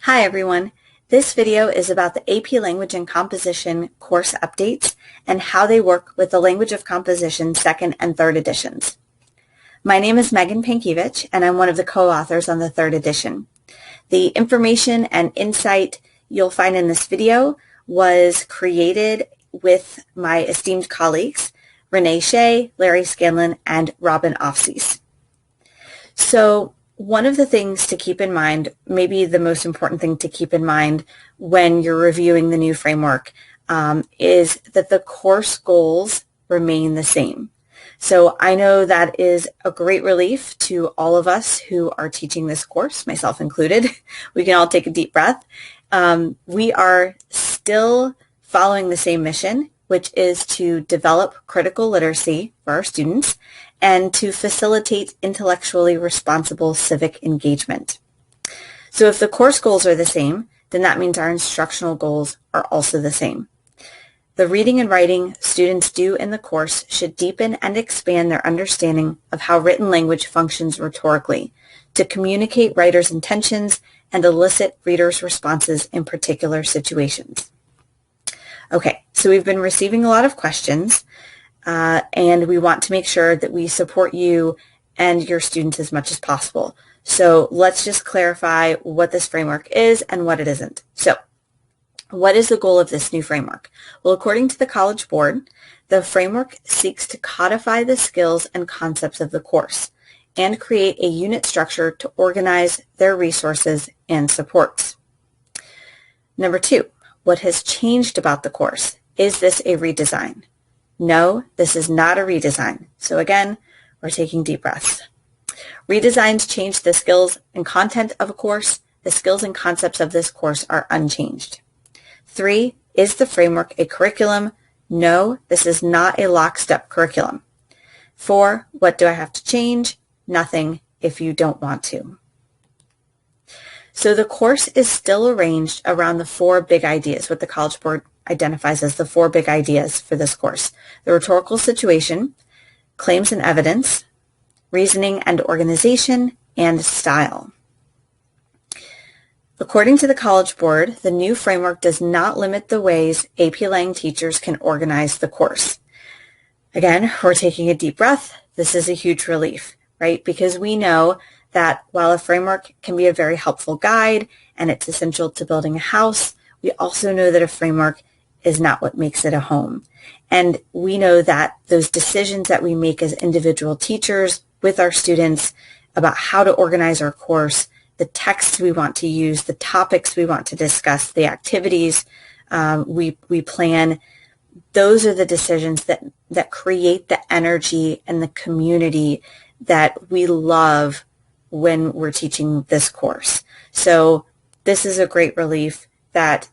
Hi everyone. This video is about the AP Language and Composition course updates and how they work with the Language of Composition 2nd and 3rd editions. My name is Megan Pankiewicz and I'm one of the co-authors on the 3rd edition. The information and insight you'll find in this video was created with my esteemed colleagues, Reneé Shea, Scanlon, and Aufses. So one of the things to keep in mind, maybe the most important thing to keep in mind when you're reviewing the new framework, is that the course goals remain the same. So I know that is a great relief to all of us who are teaching this course, myself included. We can all take a deep breath. We are still following the same mission, which is to develop critical literacy for our students and to facilitate intellectually responsible civic engagement. So if the course goals are the same, then that means our instructional goals are also the same. The reading and writing students do in the course should deepen and expand their understanding of how written language functions rhetorically, to communicate writers' intentions and elicit readers' responses in particular situations. Okay, so we've been receiving a lot of questions. And we want to make sure that we support you and your students as much as possible. So let's just clarify what this framework is and what it isn't. So what is the goal of this new framework? Well, according to the College Board, the framework seeks to codify the skills and concepts of the course and create a unit structure to organize their resources and supports. Number 2, what has changed about the course? Is this a redesign? No, this is not a redesign. So again, we're taking deep breaths. Redesigns change the skills and content of a course. The skills and concepts of this course are unchanged. 3, is the framework a curriculum? No, this is not a lockstep curriculum. 4, what do I have to change? Nothing if you don't want to. So the course is still arranged around the 4 big ideas, what the College Board identifies as the 4 big ideas for this course: the rhetorical situation, claims and evidence, reasoning and organization, and style. According to the College Board, the new framework does not limit the ways AP Lang teachers can organize the course. Again, we're taking a deep breath. This is a huge relief, right? Because we know that while a framework can be a very helpful guide and it's essential to building a house, we also know that a framework is not what makes it a home. And we know that those decisions that we make as individual teachers with our students about how to organize our course, the texts we want to use, the topics we want to discuss, the activities we plan, those are the decisions that create the energy and the community that we love when we're teaching this course. So this is a great relief that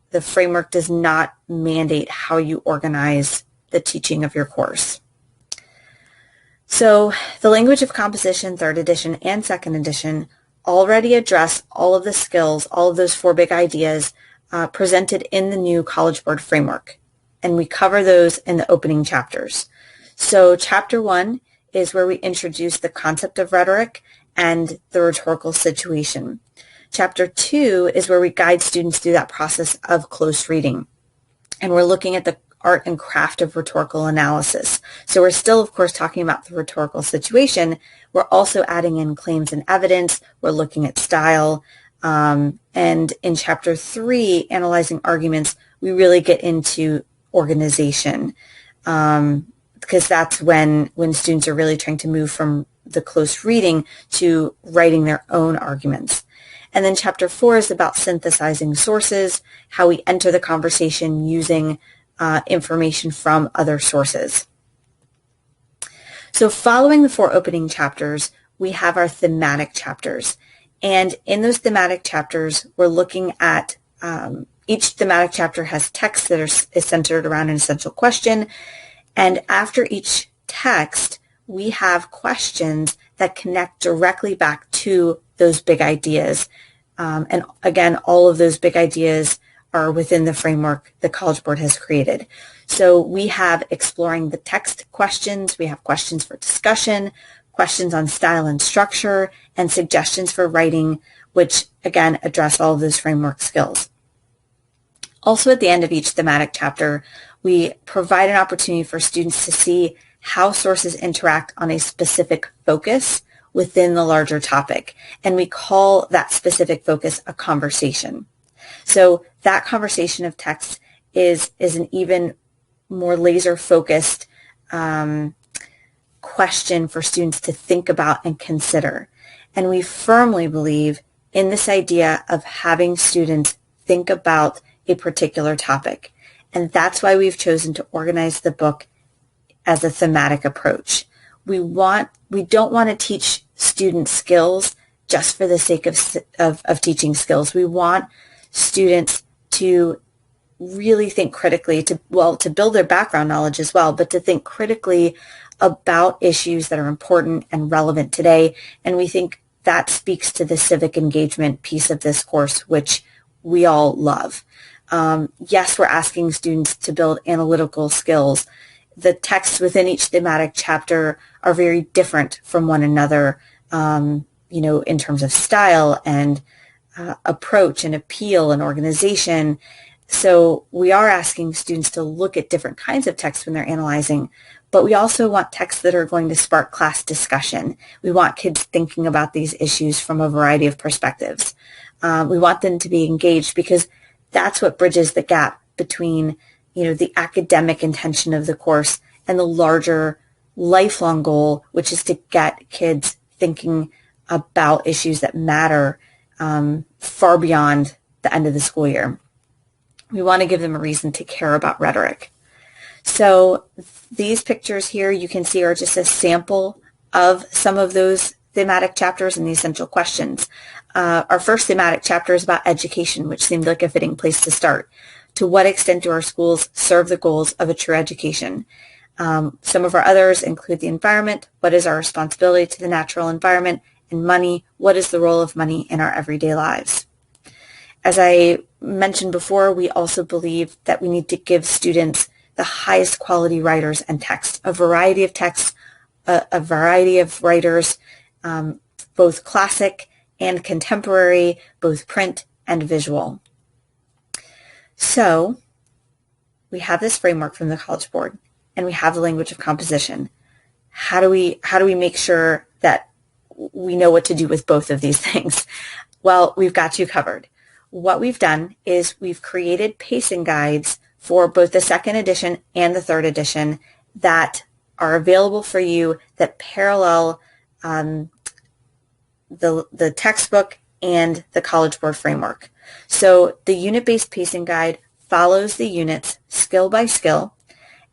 the framework does not mandate how you organize the teaching of your course. So the Language of Composition 3rd edition and 2nd edition already address all of the skills, all of those 4 big ideas presented in the new College Board framework. And we cover those in the opening chapters. So chapter 1 is where we introduce the concept of rhetoric and the rhetorical situation. Chapter 2 is where we guide students through that process of close reading. And we're looking at the art and craft of rhetorical analysis. So we're still, of course, talking about the rhetorical situation. We're also adding in claims and evidence. We're looking at style. And in Chapter 3, analyzing arguments, we really get into organization because that's when students are really trying to move from the close reading to writing their own arguments. And then Chapter 4 is about synthesizing sources, how we enter the conversation using information from other sources. So following the 4 opening chapters, we have our thematic chapters. And in those thematic chapters, we're looking at each thematic chapter has text that is centered around an essential question. And after each text, we have questions that connect directly back to those big ideas. And again, all of those big ideas are within the framework the College Board has created. So we have exploring the text questions, we have questions for discussion, questions on style and structure, and suggestions for writing which again address all of those framework skills. Also, at the end of each thematic chapter, we provide an opportunity for students to see how sources interact on a specific focus within the larger topic, and we call that specific focus a conversation. So that conversation of text is an even more laser-focused question for students to think about and consider. And we firmly believe in this idea of having students think about a particular topic. And that's why we've chosen to organize the book as a thematic approach. We don't want to teach students skills just for the sake of teaching skills. We want students to really think critically, to build their background knowledge as well, but to think critically about issues that are important and relevant today. And we think that speaks to the civic engagement piece of this course, which we all love. Yes, we're asking students to build analytical skills. The texts within each thematic chapter are very different from one another, in terms of style and approach and appeal and organization. So we are asking students to look at different kinds of texts when they're analyzing, but we also want texts that are going to spark class discussion. We want kids thinking about these issues from a variety of perspectives. We want them to be engaged because that's what bridges the gap between, the academic intention of the course and the larger lifelong goal, which is to get kids thinking about issues that matter far beyond the end of the school year. We want to give them a reason to care about rhetoric. So these pictures here you can see are just a sample of some of those thematic chapters and the essential questions. Our first thematic chapter is about education, which seemed like a fitting place to start. To what extent do our schools serve the goals of a true education? Some of our others include the environment, what is our responsibility to the natural environment, and money, what is the role of money in our everyday lives? As I mentioned before, we also believe that we need to give students the highest quality writers and text, a variety of texts, a variety of writers, both classic and contemporary, both print and visual. So we have this framework from the College Board, and we have the language of composition. How do we make sure that we know what to do with both of these things? Well, we've got you covered. What we've done is we've created pacing guides for both the second edition and the third edition that are available for you that parallel the textbook and the College Board framework. So the unit-based pacing guide follows the units skill by skill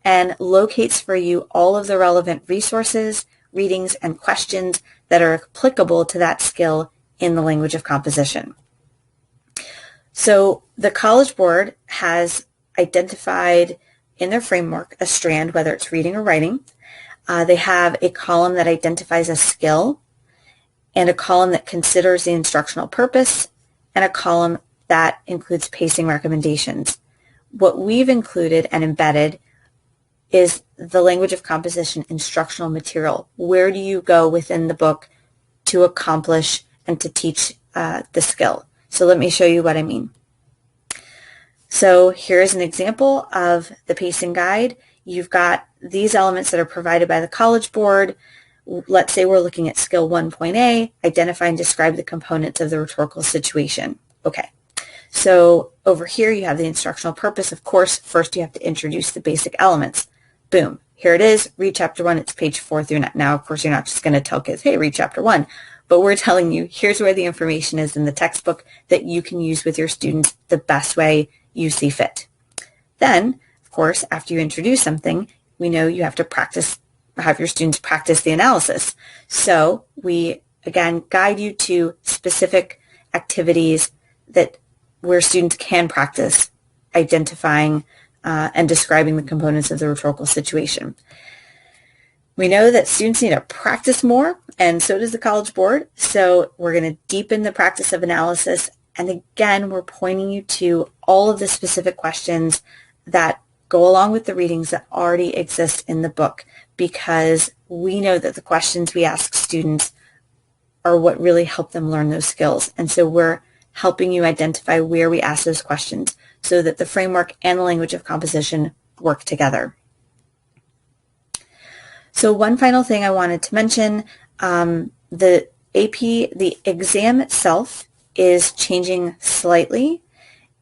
and locates for you all of the relevant resources, readings, and questions that are applicable to that skill in the language of composition. So the College Board has identified in their framework a strand, whether it's reading or writing. They have a column that identifies a skill, and a column that considers the instructional purpose, and a column that includes pacing recommendations. What we've included and embedded is the language of composition instructional material. Where do you go within the book to accomplish and to teach the skill? So let me show you what I mean. So here's an example of the pacing guide. You've got these elements that are provided by the College Board. Let's say we're looking at skill 1.A, identify and describe the components of the rhetorical situation. Okay, so over here you have the instructional purpose. Of course, first you have to introduce the basic elements. Boom, here it is, read chapter 1, it's page 4 through 9. Now, of course, you're not just going to tell kids, hey, read chapter 1, but we're telling you, here's where the information is in the textbook that you can use with your students the best way you see fit. Then, of course, after you introduce something, we know you have to have your students practice the analysis. So we, again, guide you to specific activities where students can practice identifying and describing the components of the rhetorical situation. We know that students need to practice more, and so does the College Board. So we're going to deepen the practice of analysis. And again, we're pointing you to all of the specific questions that go along with the readings that already exist in the book, because we know that the questions we ask students are what really help them learn those skills. And so we're helping you identify where we ask those questions so that the framework and the language of composition work together. So one final thing I wanted to mention, the exam itself is changing slightly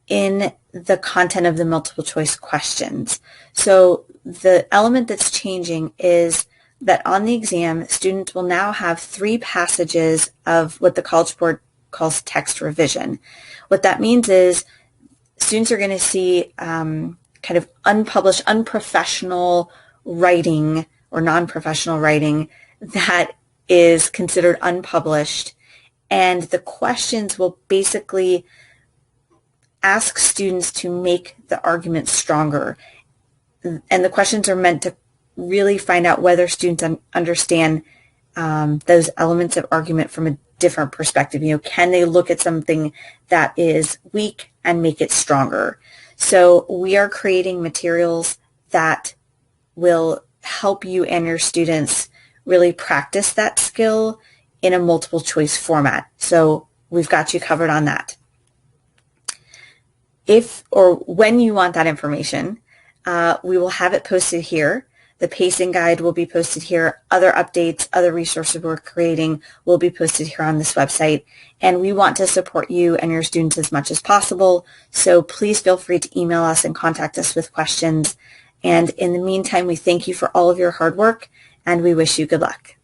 in the content of the multiple choice questions. So the element that's changing is that on the exam, students will now have 3 passages of what the College Board calls text revision. What that means is students are going to see kind of unpublished, unprofessional writing or non-professional writing that is considered unpublished, and the questions will basically ask students to make the argument stronger. And the questions are meant to really find out whether students understand those elements of argument from a different perspective. You know, can they look at something that is weak and make it stronger? So we are creating materials that will help you and your students really practice that skill in a multiple choice format. So we've got you covered on that. If or when you want that information, we will have it posted here. The pacing guide will be posted here. Other updates, other resources we're creating will be posted here on this website. And we want to support you and your students as much as possible. So please feel free to email us and contact us with questions. And in the meantime, we thank you for all of your hard work and we wish you good luck.